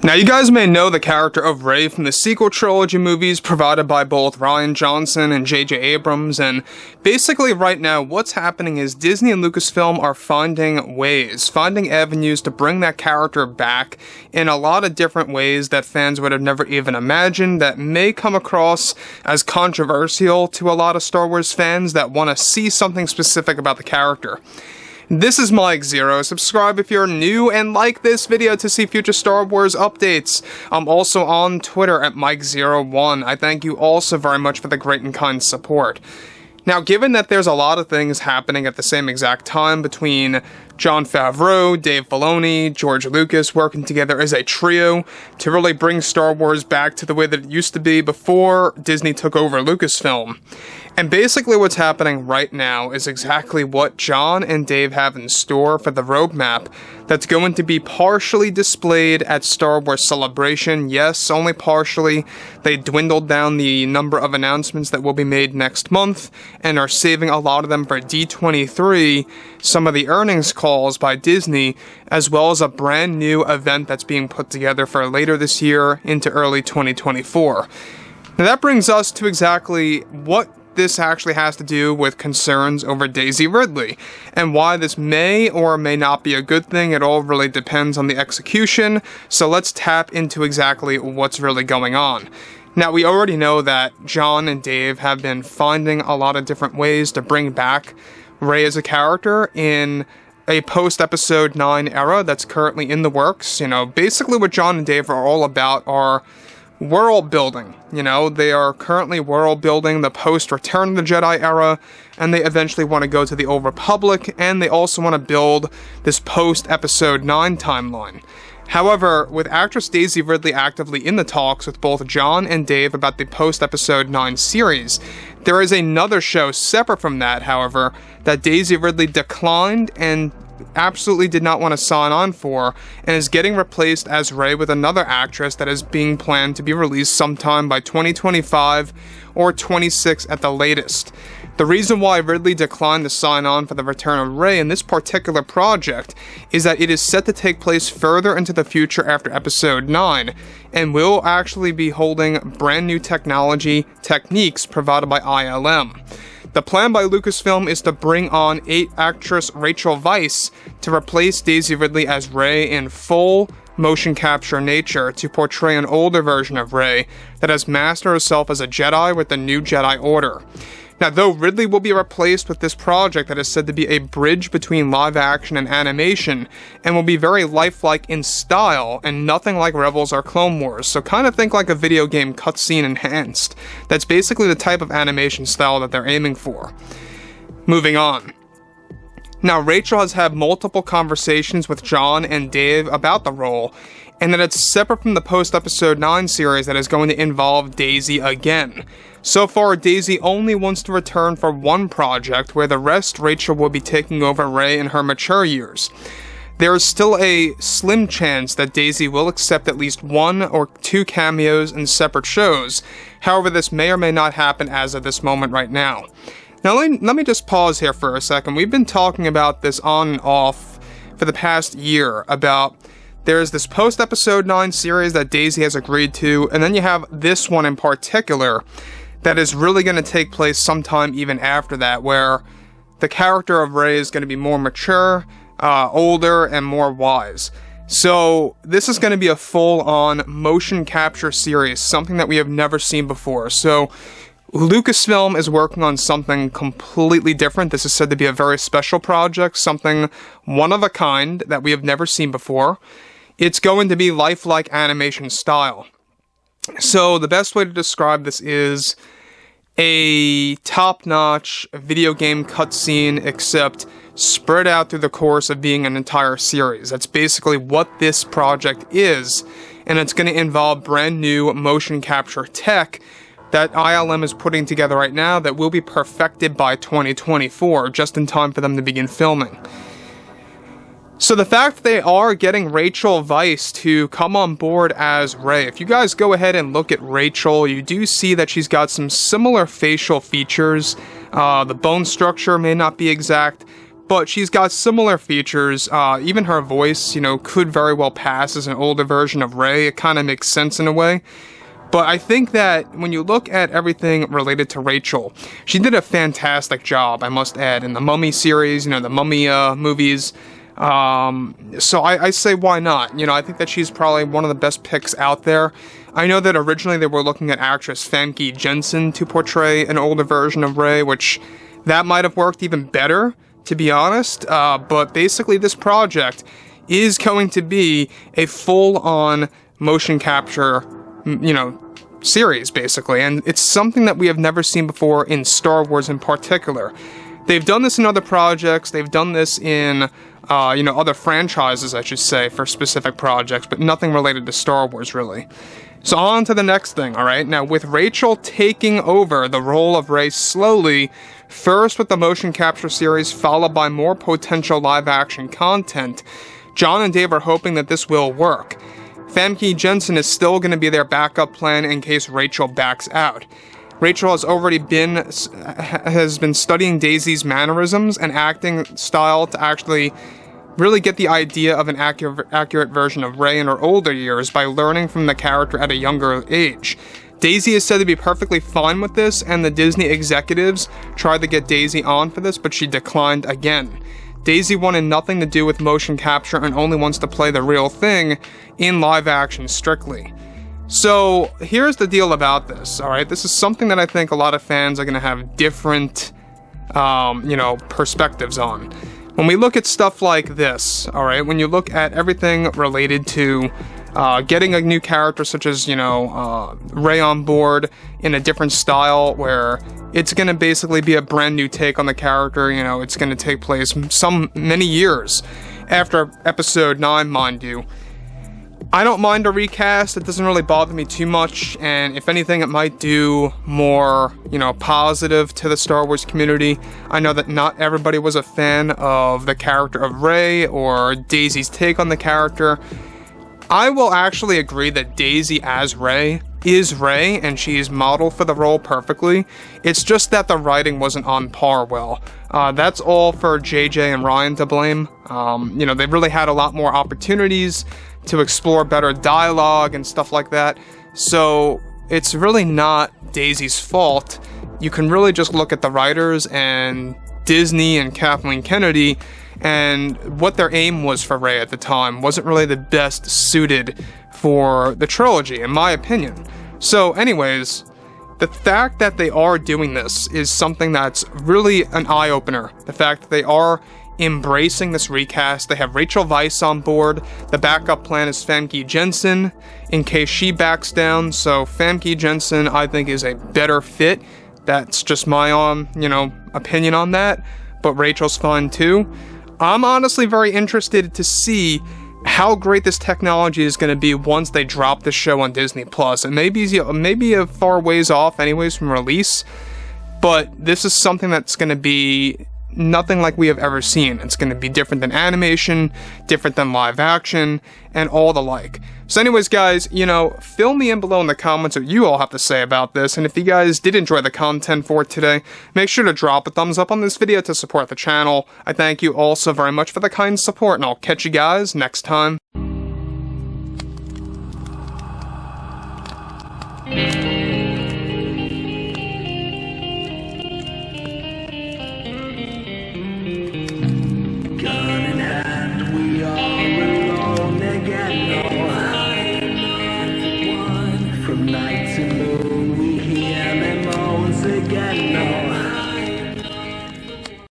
Now, you guys may know the character of Rey from the sequel trilogy movies provided by both Rian Johnson and J.J. Abrams, and basically right now what's happening is Disney and Lucasfilm are finding avenues to bring that character back in a lot of different ways that fans would have never even imagined, that may come across as controversial to a lot of Star Wars fans that want to see something specific about the character. This is Mike Zero. Subscribe if you're new and like this video to see future Star Wars updates. I'm also on Twitter at Mike01. I thank you all so very much for the great and kind support. Now, given that there's a lot of things happening at the same exact time between Jon Favreau, Dave Filoni, George Lucas working together as a trio to really bring Star Wars back to the way that it used to be before Disney took over Lucasfilm. And basically what's happening right now is exactly what Jon and Dave have in store for the roadmap that's going to be partially displayed at Star Wars Celebration. Yes, only partially. They dwindled down the number of announcements that will be made next month and are saving a lot of them for D23, some of the earnings calls by Disney, as well as a brand new event that's being put together for later this year into early 2024. Now that brings us to exactly what this actually has to do with concerns over Daisy Ridley, and why this may or may not be a good thing. It all really depends on the execution, so let's tap into exactly what's really going on. Now, we already know that Jon and Dave have been finding a lot of different ways to bring back Rey as a character in a post-Episode 9 era that's currently in the works. Basically what Jon and Dave are all about are world building. They are currently world building the post-Return of the Jedi era, and they eventually want to go to the Old Republic, and they also want to build this post-Episode 9 timeline. However, with actress Daisy Ridley actively in the talks with both Jon and Dave about the post-Episode 9 series, there is another show separate from that, however, that Daisy Ridley declined and absolutely did not want to sign on for, and is getting replaced as Rey with another actress that is being planned to be released sometime by 2025 or 26 at the latest. The reason why Ridley declined to sign on for the return of Rey in this particular project is that it is set to take place further into the future after Episode 9, and will actually be holding brand new techniques provided by ILM. The plan by Lucasfilm is to bring on actress Rachel Weisz to replace Daisy Ridley as Rey in full motion capture nature to portray an older version of Rey that has mastered herself as a Jedi with the new Jedi Order. Now, though Ridley will be replaced with this project that is said to be a bridge between live action and animation, and will be very lifelike in style, and nothing like Rebels or Clone Wars, so kind of think like a video game cutscene enhanced. That's basically the type of animation style that they're aiming for. Moving on. Now, Rachel has had multiple conversations with Jon and Dave about the role, and that it's separate from the post-Episode 9 series that is going to involve Daisy again. So far, Daisy only wants to return for one project, where the rest Rachel will be taking over Rey in her mature years. There is still a slim chance that Daisy will accept at least 1 or 2 cameos in separate shows. However, this may or may not happen as of this moment right now. Now, let me just pause here for a second. We've been talking about this on and off for the past year, about there's this post-Episode 9 series that Daisy has agreed to, and then you have this one in particular that is really going to take place sometime even after that, where the character of Rey is going to be more mature, older, and more wise. So this is going to be a full-on motion capture series, something that we have never seen before. So Lucasfilm is working on something completely different. This is said to be a very special project, something one of a kind that we have never seen before. It's going to be lifelike animation style. So the best way to describe this is a top-notch video game cutscene, except spread out through the course of being an entire series. That's basically what this project is, and it's going to involve brand new motion capture tech that ILM is putting together right now that will be perfected by 2024, just in time for them to begin filming. So the fact that they are getting Rachel Weisz to come on board as Rey, if you guys go ahead and look at Rachel, you do see that she's got some similar facial features. The bone structure may not be exact, but she's got similar features. Even her voice, you know, could very well pass as an older version of Rey. It kind of makes sense in a way. But I think that when you look at everything related to Rachel, she did a fantastic job, I must add, in the Mummy series, you know, the Mummy movies. So I say why not? You know, I think that she's probably one of the best picks out there. I know that originally they were looking at actress Famke Janssen to portray an older version of Rey, which that might have worked even better, to be honest. But basically this project is going to be a full-on motion capture, you know, series, basically. And it's something that we have never seen before in Star Wars in particular. They've done this in other projects. They've done this in, you know, other franchises, I should say, for specific projects, but nothing related to Star Wars, really. So on to the next thing, alright? Now, with Rachel taking over the role of Rey slowly, first with the motion capture series, followed by more potential live-action content, John and Dave are hoping that this will work. Famke Janssen is still going to be their backup plan in case Rachel backs out. Rachel has been studying Daisy's mannerisms and acting style to actually really get the idea of an accurate version of Rey in her older years by learning from the character at a younger age. Daisy is said to be perfectly fine with this, and the Disney executives tried to get Daisy on for this, but she declined again. Daisy wanted nothing to do with motion capture and only wants to play the real thing in live action strictly. So here's the deal about this, alright? This is something that I think a lot of fans are going to have different, you know, perspectives on. When we look at stuff like this, alright, when you look at everything related to getting a new character such as, you know, Rey on board in a different style where it's going to basically be a brand new take on the character, you know, it's going to take place many years after episode 9, mind you. I don't mind a recast, it doesn't really bother me too much, and if anything, it might do more, you know, positive to the Star Wars community. I know that not everybody was a fan of the character of Rey or Daisy's take on the character. I will actually agree that Daisy as Rey is Rey, and she is modeled for the role perfectly. It's just that the writing wasn't on par well. That's all for JJ and Ryan to blame. You know, they really had a lot more opportunities to explore better dialogue and stuff like that. So it's really not Daisy's fault. You can really just look at the writers and Disney and Kathleen Kennedy, and what their aim was for Rey at the time wasn't really the best suited for the trilogy, in my opinion. So anyways, the fact that they are doing this is something that's really an eye-opener. The fact that they are embracing this recast. They have Rachel Weisz on board. The backup plan is Famke Janssen in case she backs down. So Famke Janssen, I think, is a better fit. That's just my own, you know, opinion on that. But Rachel's fine too. I'm honestly very interested to see how great this technology is going to be once they drop the show on Disney Plus. And maybe a far ways off anyways from release. But this is something that's going to be nothing like we have ever seen. It's going to be different than animation, different than live action, and all the like. So anyways, guys, you know, fill me in below in the comments what you all have to say about this, and if you guys did enjoy the content for today, make sure to drop a thumbs up on this video to support the channel. I thank you all so very much for the kind support, and I'll catch you guys next time. From nights in the